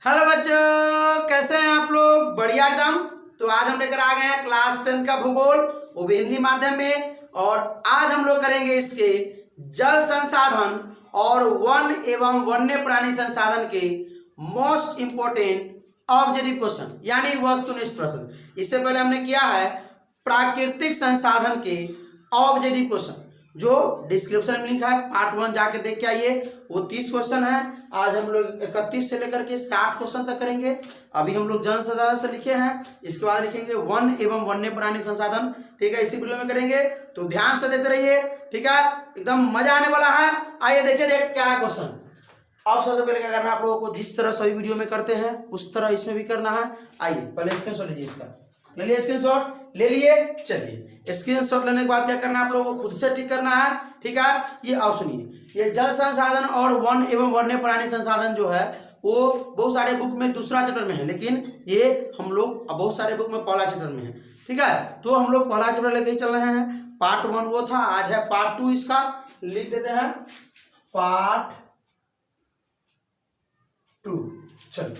Hello बच्चों, कैसे हैं आप लोग? बढ़िया एकदम। तो आज हम लेकर आ गए हैं क्लास 10 का भूगोल, वो भी हिंदी माध्यम में। और आज हम लोग करेंगे इसके जल संसाधन और वन एवं वन्य प्राणी संसाधन के मोस्ट इंपोर्टेंट ऑब्जेक्टिव क्वेश्चन, यानी वस्तुनिष्ठ प्रश्न। इससे पहले हमने किया है प्राकृतिक संसाधन के ऑब्जेक्टिव क्वेश्चन, जो डिस्क्रिप्शन में लिखा है। पार्ट 1 जाके देख के आइए, वो 30 क्वेश्चन है। आज हम लोग 31 से लेकर के 60 क्वेश्चन तक करेंगे। अभी हम लोग जल संसाधन से लिखे हैं, इसके बाद लिखेंगे वन एवं वन्य प्राणी संसाधन। ठीक है, इसी वीडियो में करेंगे, तो ध्यान से देखते रहिए। ठीक है, एकदम मजा आने वाला है। आइए देखिए क्या है क्वेश्चन। अब सबसे पहले क्या करना है, आप लोगों को जिस तरह सभी वीडियो में करते हैं उस तरह इसमें भी करना है। आइए पहले स्क्रीनशॉट लीजिए, इसका ले लिए स्क्रीनशॉट, ले लिए। चलिए स्क्रीनशॉट लेने के बाद क्या करना है, आप लोगों को खुद से टिक करना है। ठीक है, ये आओ सुनिए, ये जल संसाधन और वन एवं वन्य प्राणी संसाधन जो है वो बहुत सारे बुक में दूसरा चैप्टर में है, लेकिन ये हम लोग बहुत सारे बुक में पहला चैप्टर में है। ठीक है, तो हम लोग पहला चैप्टर लेके ही चल रहे हैं। पार्ट 1 वो था, आज है पार्ट 2। इसका लिख देते हैं पार्ट 2। चलिए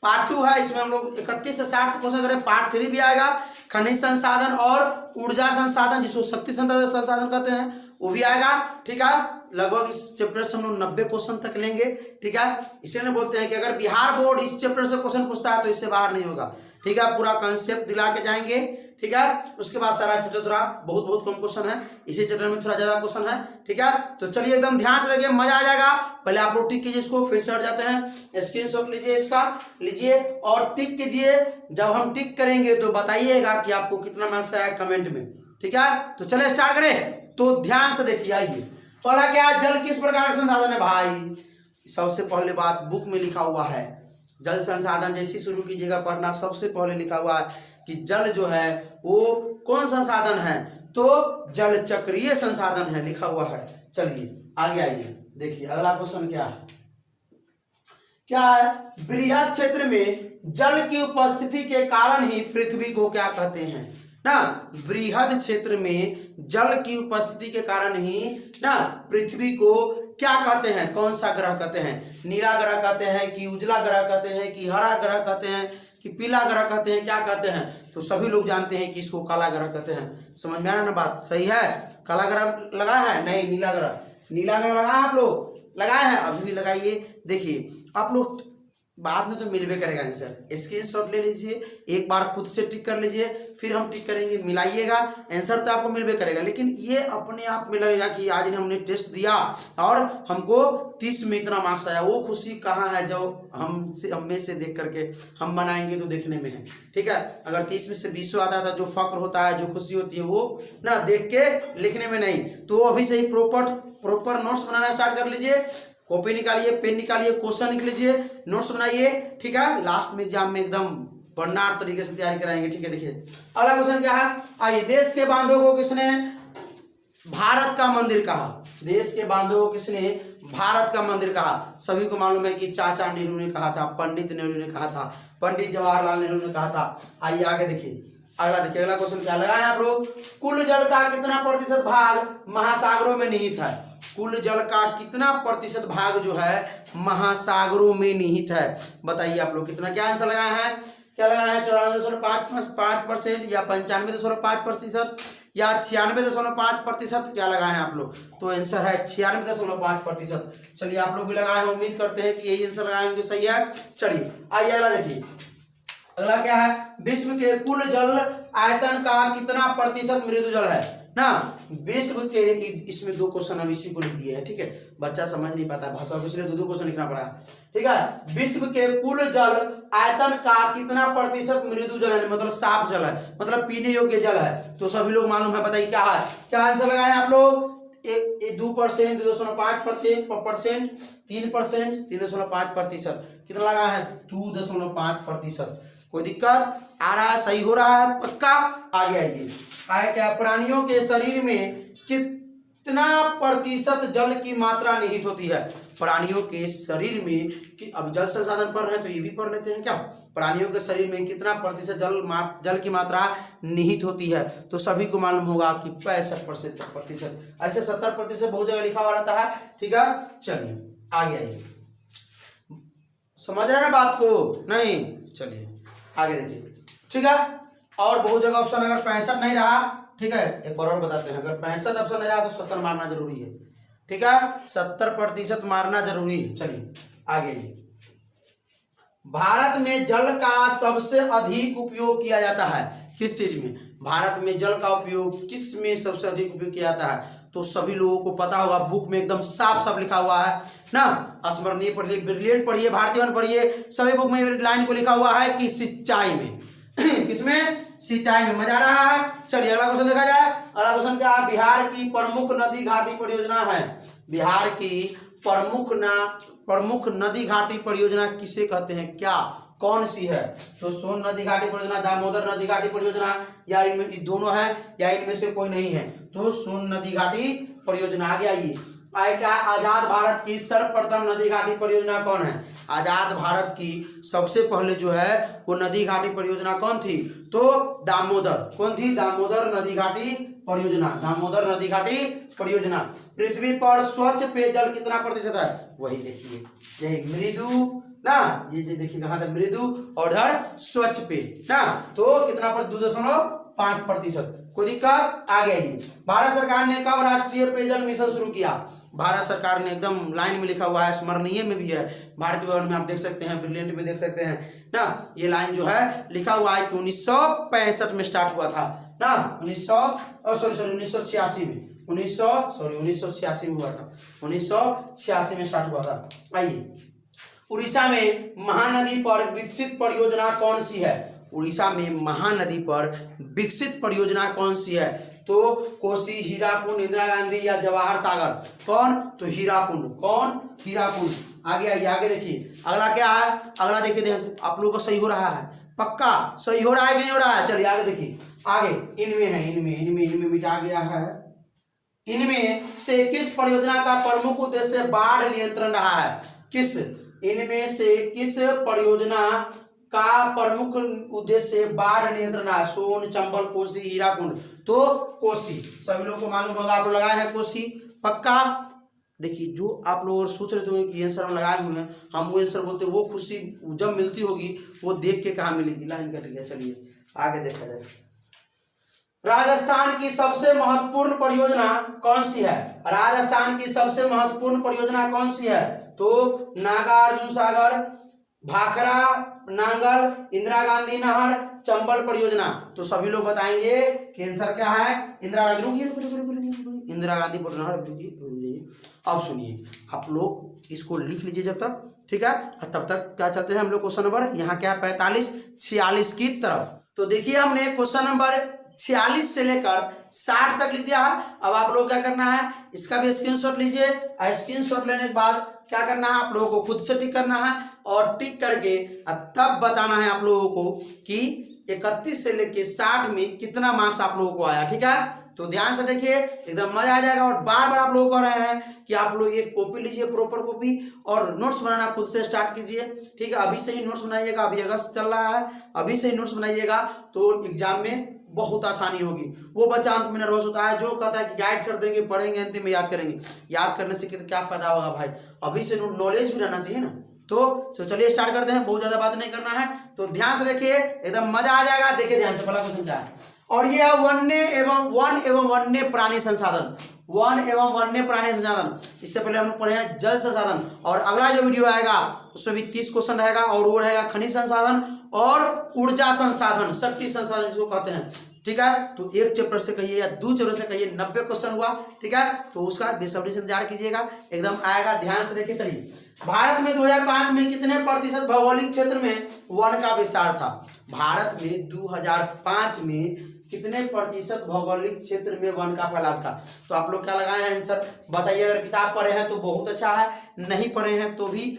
पार्ट 2 है, इसमें हम लोग 31 से 60 क्वेश्चन करें। पार्ट 3 भी आएगा, खनिज संसाधन और ऊर्जा संसाधन, जिसको शक्ति संसाधन कहते हैं, वो भी आएगा। ठीक है, लगभग इस चैप्टर से हम लोग 90 क्वेश्चन तक लेंगे। ठीक है, इसलिए बोलते हैं कि अगर बिहार बोर्ड इस चैप्टर से क्वेश्चन पूछता है तो इससे बाहर नहीं होगा। ठीक है, पूरा कंसेप्ट दिला के जाएंगे। ठीक है, उसके बाद सारा चैप्टर थोड़ा बहुत कम क्वेश्चन है, इसी चैप्टर में थोड़ा ज्यादा क्वेश्चन है। ठीक है, तो चलिए एकदम ध्यान से देखिए, मजा आ जाएगा। पहले आप लोग टिक कीजिए इसको, फिर से हट जाते हैं। स्क्रीनशॉट लीजिए, इसका लीजिए और टिक कीजिए। जब हम टिक करेंगे तो बताइएगा कि आपको कितना मार्क्स आया कमेंट में। ठीक है, तो चले स्टार्ट करें। तो ध्यान से देखिए। आइए, पहला क्या है, जल किस प्रकार का संसाधन है भाई? सबसे पहले बात बुक में लिखा हुआ है, जल संसाधन जैसे शुरू कीजिएगा पढ़ना, सबसे पहले लिखा हुआ है कि जल जो है वो कौन संसाधन है, तो जल चक्रीय संसाधन है, लिखा हुआ है। चलिए आगे आइए, देखिए अगला क्वेश्चन क्या है, बृहद क्षेत्र में जल की उपस्थिति के कारण ही पृथ्वी को क्या कहते हैं ना? बृहद क्षेत्र में जल की उपस्थिति के कारण ही ना पृथ्वी को क्या कहते हैं? कौन सा ग्रह कहते हैं? नीला ग्रह कहते हैं कि उजला ग्रह कहते हैं कि हरा ग्रह कहते हैं कि पीला ग्रह कहते हैं, क्या कहते हैं? तो सभी लोग जानते हैं कि इसको काला ग्रह कहते हैं। समझ में आया ना बात? सही है, काला ग्रह लगा है? नहीं, नीला ग्रह। नीला ग्रह लगा है, आप लोग लगाए हैं? अभी भी लगाइए। देखिए आप लोग बाद में तो मिलवे करेगा आंसर, स्क्रीनशॉट ले लीजिए, एक बार खुद से टिक कर लीजिए, फिर हम टिक करेंगे, मिलाइएगा। आंसर तो आपको मिलवे करेगा, लेकिन ये अपने आप में लगेगा कि आज हमने टेस्ट दिया और हमको 30 में इतना मार्क्स आया। वो खुशी कहाँ है जो हम में से देख करके हम बनाएंगे तो देखने में है। ठीक है, अगर 30 में से 20 आता था, जो फक्र होता है, जो खुशी होती है, वो ना देख के लिखने में नहीं। तो अभी से ही प्रॉपर नोट्स बनाना स्टार्ट कर लीजिए। कॉपी निकालिए, पेन निकालिए, क्वेश्चन लिख लीजिए, नोट्स बनाइए। ठीक है, लास्ट में एग्जाम में एकदम भंडार तरीके से तैयारी कराएंगे। ठीक है, देखिए अगला क्वेश्चन क्या है। आइए, देश के बांधों को किसने भारत का मंदिर कहा? देश के बांधों को किसने भारत का मंदिर कहा? सभी को मालूम है कि चाचा नेहरू ने कहा था, पंडित नेहरू ने कहा था, पंडित जवाहरलाल नेहरू ने कहा था। आइए आगे देखिए, अगला क्वेश्चन क्या लगाए आप लोग। कुल जल का कितना प्रतिशत भाग महासागरों में निहित है? कुल जल का कितना प्रतिशत भाग जो है महासागरों में निहित है? बताइए आप लोग कितना, क्या आंसर लगाए हैं? क्या लगाए हैं? 94.5% या 95.5% या 96.5%? क्या लगाए हैं आप लोग? तो आंसर है 96.5%। चलिए आप लोग भी लगाए हैं, उम्मीद करते हैं कि यही आंसर लगाए होंगे, सही है। चलिए आइए अगला देखिए, अगला क्या है, विश्व के कुल जल आयतन का कितना प्रतिशत मृदु जल है ना? विश्व के, इसमें 2 क्वेश्चन हम इसी को लिख दिए हैं। ठीक है, बच्चा समझ नहीं पाता भाषा, इसलिए 2 क्वेश्चन लिखना पड़ा। ठीक है, विश्व के कुल जल आयतन का कितना प्रतिशत मृदु जल है, मतलब साफ जल है, मतलब पीने योग्य जल है? तो सभी लोग मालूम है, बताइए क्या है, क्या आंसर लगाए आप लोग? 2%, 2.5%, 3%, 3.5%। कितना लगा है? 2.5%। कोई दिक्कत आ रहा है? सही हो रहा है पक्का? आगे आइए, आया क्या, प्राणियों के शरीर में कितना प्रतिशत जल की मात्रा निहित होती है? प्राणियों के शरीर में कि अब जल संसाधन पढ़ रहे हैं तो ये भी पढ़ लेते हैं क्या, प्राणियों के शरीर में कितना प्रतिशत जल की मात्रा निहित होती है? तो सभी को मालूम होगा कि 65%। ऐसे 70% बहुत जगह लिखा हुआ रहता है। ठीक है, चलिए आगे आइए, समझ रहे ना बात को? नहीं, चलिए आगे देखिए, ठीक है। और बहुत जगह ऑप्शन अगर 65 नहीं रहा, ठीक है, एक बार और बताते हैं, अगर 65 ऑप्शन नहीं रहा तो 70 मारना जरूरी है, ठीक है, 70% मारना जरूरी है। चलिए आगे, भारत में जल का सबसे अधिक उपयोग किया जाता है किस चीज में? भारत में जल का उपयोग किस में सबसे अधिक उपयोग किया जाता है? तो सभी लोगों को पता होगा, बुक में एकदम साफ साफ लिखा हुआ है ना, स्मरणीय पढ़िए, ब्रिलियंट पढ़िए, भारतीय पढ़िए, सभी बुक में लाइन को लिखा हुआ है कि सिंचाई में किसमें? सिंचाई में। मजा आ रहा है? चलिए अगला क्वेश्चन देखा जाए। अगला क्वेश्चन क्या? बिहार की प्रमुख नदी घाटी परियोजना है। बिहार की प्रमुख नदी घाटी परियोजना किसे कहते हैं? क्या, कौन सी है? तो सोन नदी घाटी परियोजना, दामोदर नदी घाटी परियोजना, या इनमें दोनों है, या इनमें से कोई नहीं है? तो सोन नदी घाटी परियोजना। आगे आइए, क्या आजाद भारत की सर्वप्रथम नदी घाटी परियोजना कौन है? आजाद भारत की सबसे पहले जो है वो नदी घाटी परियोजना कौन थी? तो दामोदर। कौन थी? दामोदर नदी घाटी परियोजना। दामोदर नदी घाटी परियोजना। पृथ्वी पर स्वच्छ पेयजल कितना प्रतिशत है? वही देखिए, यही मृदु ना, ये देखिए कहाँ था, मृदु और इधर स्वच्छ पेय ना, तो कितना पर? 2.5%। कोई दिक्कत? आगे आइए, भारत सरकार ने कब राष्ट्रीय पेयजल मिशन शुरू किया? भारत सरकार ने, एकदम लाइन में लिखा हुआ है, स्मरणीय में भी है, भारतीय भवन में आप देख सकते हैं, ब्रिलियंट में देख सकते हैं ना, ये लाइन जो है लिखा हुआ है कि 1965 में स्टार्ट हुआ था ना, 1986 में, 1986 में हुआ था, 1986 में स्टार्ट हुआ था। आइए, उड़ीसा में महानदी पर विकसित परियोजना कौन सी है? उड़ीसा में महानदी पर विकसित परियोजना कौन सी है? तो कोसी, हीराकुंड, इंदिरा गांधी या जवाहर सागर? कौन? तो हीराकुंड। कौन? हीराकुंड। आगे आइए, आगे देखिए, अगला क्या है? अगला देखिए ध्यान से, आप लोगों का सही हो रहा है? पक्का सही हो रहा है कि नहीं हो रहा है? चलिए आगे देखिए, आगे इनमें है, इनमें मिटा गया है। इनमें से किस परियोजना का प्रमुख उद्देश्य बाढ़ नियंत्रण रहा है? किस, इनमें से किस परियोजना का प्रमुख उद्देश्य बाढ़ नियंत्रण है? सोन, चंबल, कोसी, हीराकुंड? तो कोसी। सभी लोगों को मालूम होगा, आप लोग लगाए हैं कोसी, पक्का। देखिए, जो आप लोग सोच रहे थे कि आंसर हम लगाए हुए हैं, हम वो आंसर बोलते, वो खुशी जब मिलती होगी वो देख के कहाँ मिलेगी? लाइन कट गया। चलिए आगे देखा जाए, राजस्थान की सबसे महत्वपूर्ण परियोजना कौन सी है? राजस्थान की सबसे महत्वपूर्ण परियोजना कौन सी है? तो नागार्जुन सागर, भाखड़ा नांगल, इंदिरा गांधी नहर, चंबल परियोजना। तो सभी लोग बताएंगे कि आंसर क्या है? इंदिरा गांधी। रुकिए, इंदिरा गांधी नहर। अब सुनिए, आप लोग इसको लिख लीजिए जब तक, ठीक है, तब तक क्या चलते हैं हम लोग क्वेश्चन नंबर, यहाँ क्या 45, 46 की तरफ। तो देखिए, हमने क्वेश्चन नंबर 46 से लेकर 60 तक लिख दिया है। अब आप लोग क्या करना है, इसका भी स्क्रीनशॉट लीजिए। स्क्रीनशॉट लेने के बाद क्या करना है, आप लोगों को खुद से टिक करना है, और टिक करके तब बताना है आप लोगों को कि 31 से लेके 60 में कितना मार्क्स आप लोगों को आया, ठीक है। तो ध्यान से देखिए, एकदम मजा आ जाएगा। और बार बार आप लोगों को कह रहे हैं कि आप लोग एक कॉपी लीजिए, प्रॉपर कॉपी, और नोट्स बनाना खुद से स्टार्ट कीजिए, ठीक है। अभी से ही नोट्स बनाइएगा, अभी अगस्त चल रहा है, अभी से ही नोट्स बनाइएगा तो एग्जाम में बहुत आसानी होगी। वो बच्चा अंत में नर्वस होता है जो कहता है कि गाइड कर देंगे, पढ़ेंगे, अंतिम में याद करेंगे। याद करने से क्या फायदा होगा भाई? अभी से नॉलेज भी रहना चाहिए ना। तो चलिए स्टार्ट करते हैं, बहुत ज्यादा बात नहीं करना है। तो ध्यान से देखिए, एकदम मजा आ जाएगा। देखिए ध्यान से, पहला क्वेश्चन क्या है, और ये है वन एवं वन्य प्राणी संसाधन। वन एवं वन्य प्राणी संसाधन, इससे पहले हम लोग पढ़े हैं जल संसाधन, और अगला जो वीडियो आएगा उसमें भी 30 क्वेश्चन रहेगा, और वो रहेगा खनिज संसाधन और ऊर्जा संसाधन, शक्ति संसाधन जिसको कहते हैं, ठीक है। तो एक चैप्टर से कहिए या 2 चैप्टर से कहिए, 90 क्वेश्चन हुआ, ठीक है। तो उसका बेसब्री से इंतजार कीजिएगा, एकदम आएगा। ध्यान से देखिए। चलिए, भारत में 2005 में कितने प्रतिशत भौगोलिक क्षेत्र में वन का विस्तार था? भारत में 2005 में कितने प्रतिशत भौगोलिक क्षेत्र में वन का फैलाव था? तो आप लोग क्या लगाए हैं आंसर बताइए। अगर किताब पढ़े हैं तो बहुत अच्छा है, नहीं पढ़े हैं तो भी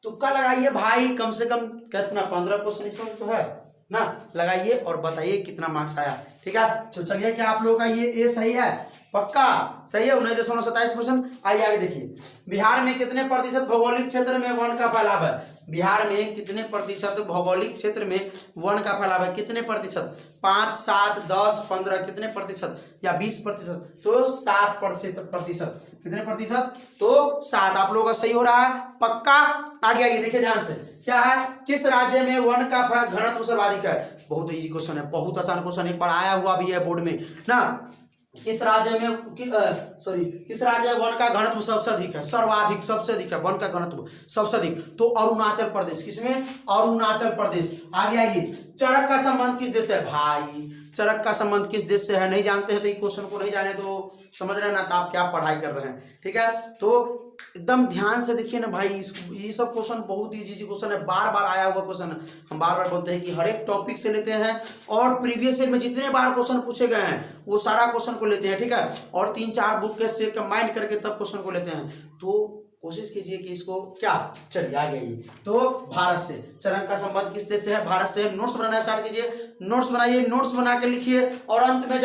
तुक्का लगाइए भाई, कम से कम कितना 15 क्वेश्चन इसमें तो है ना। लगाइए और बताइए कितना मार्क्स आया, ठीक है। तो चलिए, क्या आप लोगों का ये ए सही है? पक्का सही है, 19.27%। आइए आगे देखिए, बिहार में कितने प्रतिशत भौगोलिक क्षेत्र में वन का फैलाव है? बिहार में कितने प्रतिशत भौगोलिक क्षेत्र में वन का फैलाव है? कितने प्रतिशत? 5, 7, 10, 15, कितने प्रतिशत या 20%? तो 7%। कितने प्रतिशत? तो 7। आप लोगों का सही हो रहा है, पक्का। आगे आइए देखिए ध्यान से, क्या है? किस राज्य में वन का घनत्व सर्वाधिक है? बहुत इजी क्वेश्चन है, बहुत आसान क्वेश्चन, एक बार आया हुआ भी है बोर्ड में ना। किस राज्य में किस राज्य में वन का घनत्व सबसे अधिक है? सर्वाधिक, सबसे अधिक है वन का घनत्व सबसे अधिक, तो अरुणाचल प्रदेश। किसमें? अरुणाचल प्रदेश। आगे आइए, चरक का संबंध किस देश से है? भाई चरक का संबंध किस देश से है? नहीं जानते हैं तो ये क्वेश्चन को नहीं जाने तो समझ रहे हैं ना, तो आप क्या पढ़ाई कर रहे हैं, ठीक है। तो एकदम ध्यान से देखिए ना भाई, ये सब क्वेश्चन बहुत इजी क्वेश्चन है, बार बार आया हुआ क्वेश्चन है। हम बार बार बोलते हैं कि हर एक टॉपिक से लेते हैं, और प्रीवियस ईयर में जितने बार क्वेश्चन पूछे गए हैं वो सारा क्वेश्चन को लेते हैं, ठीक है। और 3-4 बुक के से कंबाइन करके तब क्वेश्चन को लेते हैं। तो कोशिश कीजिए कि इसको क्या, चलिए आगे आइए। तो भारत से चरक का संबंध किस देश से है? भारत से। नोट्स बनाना स्टार्ट कीजिए, नोट्स बनाइए, नोट्स बना के लिखिए, और अंत में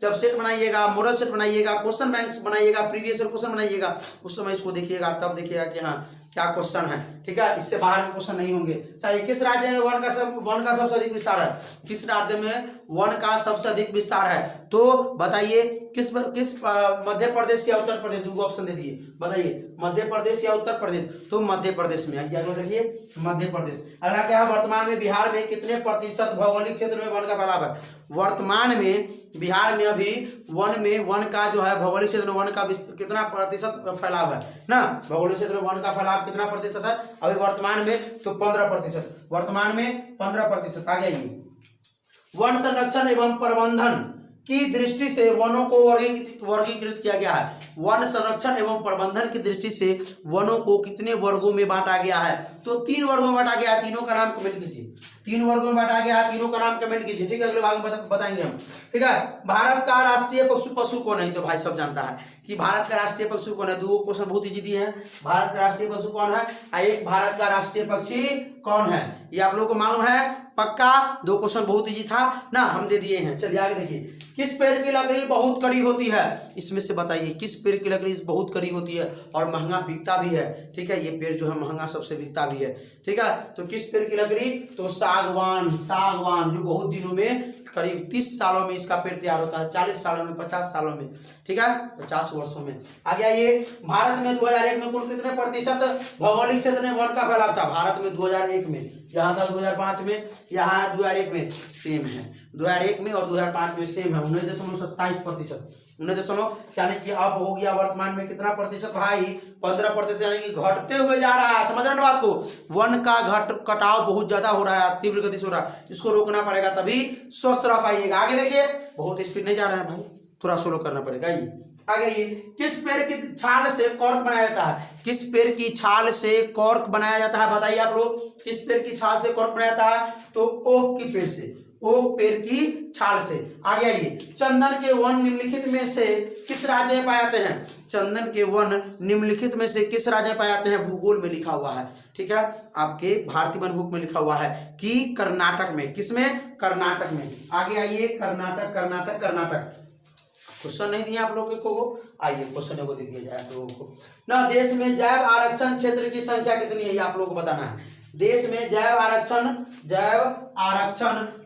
जब सेट बनाइएगा, मॉडल सेट बनाइएगा, क्वेश्चन बैंक बनाइएगा, प्रीवियस ईयर क्वेश्चन बनाइएगा, उस समय इसको देखिएगा, तब देखिएगा कि हाँ क्या क्वेश्चन है, ठीक है। इससे बाहर में क्वेश्चन नहीं होंगे। चलिए, किस राज्य में वन का सबसे अधिक विस्तार है? किस राज्य में वन का सबसे अधिक विस्तार है? तो बताइए, किस मध्य प्रदेश या उत्तर प्रदेश? 2 ऑप्शन दे दिए, बताइए मध्य प्रदेश या उत्तर प्रदेश? तो मध्य प्रदेश में। आइए अगला देखिए, मध्य प्रदेश। अगला क्या है? वर्तमान में बिहार में कितने प्रतिशत भौगोलिक क्षेत्र में वन का फैलाव है? वर्तमान में बिहार में अभी वन का जो है भौगोलिक क्षेत्र में वन का कितना प्रतिशत फैलाव है ना? भौगोलिक क्षेत्र में वन का फैलाव कितना प्रतिशत है अभी वर्तमान में? तो 15%। वर्तमान में 15%। आगे आइए, वन संरक्षण एवं प्रबंधन की दृष्टि से वनों को वर्गीकृत किया गया है। वन संरक्षण एवं प्रबंधन की दृष्टि से वनों को कितने वर्गों में बांटा गया है? तो 3 वर्गों में बांटा गया है। तीनों का नाम कमेंट कीजिए। 3 वर्गों में बांटा गया है, तीनों का नाम कमेंट कीजिए, ठीक है। अगले भाग में बताएंगे हम, ठीक है। भारत का राष्ट्रीय पशु कौन है? तो भाई सब जानता है कि भारत का राष्ट्रीय पशु कौन है। 2 क्वेश्चन बहुत इजी दिए हैं। भारत का राष्ट्रीय पशु कौन है? एक भारत का राष्ट्रीय पक्षी कौन है? ये आप लोगों को मालूम है, पक्का। 2 क्वेश्चन बहुत इजी था ना, हम दे दिए हैं। चलिए आगे देखिए, किस पेड़ की लकड़ी बहुत कड़ी होती है? इसमें से बताइए किस पेड़ की लकड़ी बहुत कड़ी होती है और महंगा बिकता भी है, ठीक है। ये पेड़ जो है महंगा सबसे बिकता भी है, ठीक है। तो किस पेड़ की लकड़ी? तो सागवान, जो बहुत दिनों में, करीब 30 सालों में इसका पेड़ तैयार होता है, 40 सालों में, 50 सालों में, ठीक है, 50 वर्षों में। आगे आइए, भारत में 2001 में कुल कितने प्रतिशत भौगोलिक क्षेत्र में वन का फैलाव था? भारत में 2001 में, यहाँ था 2005 में, यहाँ 2001 में, सेम है। 2001 में और 2005 में सेम है, 19.27%। 19 यानी कि अब हो गया वर्तमान में कितना प्रतिशत भाई? 15%, यानी कि घटते हुए जा रहा है। समझ रहे हैं बात को? वन का कटाव बहुत ज्यादा हो रहा है, तीव्र गति से हो रहा है, इसको रोकना पड़ेगा, तभी स्वस्थ रह पाइएगा। आगे देखिए, बहुत स्पीड नहीं जा रहा है भाई, थोड़ा स्लो करना पड़ेगा। ये आगे, ये किस पेड़ की छाल से कॉर्क बनाया जाता है? किस पेड़ की छाल से कॉर्क बनाया जाता है? बताइए आप लोग, किस पेड़ की छाल से कॉर्क बनाया जाता है? तो ओक की पेड़ से, ओक पेड़ की छाल से। आगे आइए, चंदन के वन निम्नलिखित में से किस राज्य में पाए जाते हैं? चंदन के वन निम्नलिखित में से किस राज्य में पाए जाते हैं? भूगोल में लिखा हुआ है, ठीक है, आपके भारतीय वन बुक में लिखा हुआ है कि कर्नाटक में। किसमें? कर्नाटक में। आगे आइए, कर्नाटक, कर्नाटक, कर्नाटक। क्वेश्चन नहीं दिया आप लोगों को, आइए क्वेश्चन को दे दिया जाए आप लोगों को ना। देश में जैव आरक्षण क्षेत्र की संख्या कितनी है? आप लोगों को बताना है। देश में जैव आरक्षण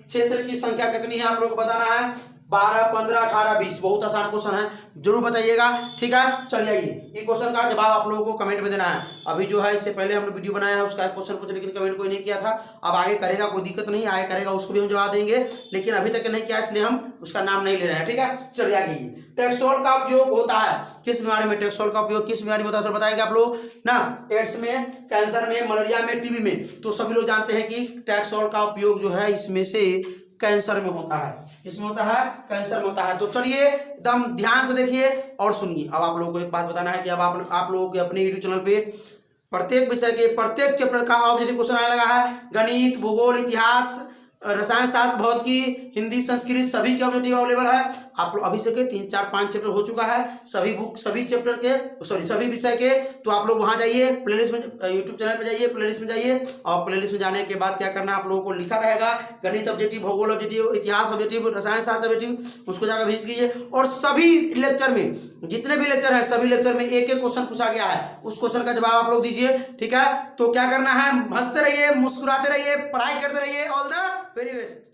क्षेत्र की संख्या कितनी है? आप लोग को बताना है। 12, 15, 18, 20। बहुत आसान क्वेश्चन है, जरूर बताइएगा, ठीक है। चलिए आइए, ये क्वेश्चन का जवाब आप लोगों को कमेंट में देना है। अभी जो है इससे पहले हम लोग वीडियो बनाया है उसका क्वेश्चन पूछा, लेकिन कमेंट कोई नहीं किया था। अब आगे करेगा, कोई दिक्कत नहीं, आगे करेगा उसको भी हम जवाब देंगे, लेकिन अभी तक नहीं किया इसलिए हम उसका नाम नहीं ले रहे हैं, ठीक है। चलिए आगे, टैक्सोल का उपयोग होता है किस बीमारी में? टैक्सोल का उपयोग किस बीमारी में होता है तो बताएंगे आप लोग ना। एड्स में, कैंसर में, मलेरिया में, टीबी में। तो सभी लोग जानते हैं कि टैक्सोल का उपयोग जो है इसमें से कैंसर में होता है। किसमें होता है? कैंसर में होता है। तो चलिए एकदम ध्यान से देखिए और सुनिए। अब आप लोगों को एक बात बताना है कि अब आप लोगों के अपने यूट्यूब चैनल पे प्रत्येक विषय के प्रत्येक चैप्टर का ऑब्जेक्टिव क्वेश्चन आने लगा है। गणित, भूगोल, इतिहास, रसायन शास्त्र, भौतिकी, हिंदी, संस्कृत सभी के ऑब्जेक्टिव अवेलेबल है। आप लोग अभी से के 3 4 5 चैप्टर हो चुका है सभी बुक सभी चैप्टर के सभी विषय के। तो आप लोग वहां जाइए, प्लेलिस्ट में यूट्यूब चैनल पे जाइए, प्लेलिस्ट में जाइए और प्लेलिस्ट में जाने के बाद क्या करना है आप लोगों को लिखा रहेगा गणित ऑब्जेक्टिव, भूगोल ऑब्जेक्टिव, इतिहास ऑब्जेक्टिव, रसायन शास्त्र ऑब्जेक्टिव, उसको जाकर विजिट कीजिए। और सभी लेक्चर में जितने भी लेक्चर है सभी लेक्चर में एक एक क्वेश्चन पूछा गया है, उस क्वेश्चन का जवाब आप लोग दीजिए। ठीक है, तो क्या करना है, हंसते रहिए, मुस्कुराते रहिए, पढ़ाई करते रहिए। All the very best.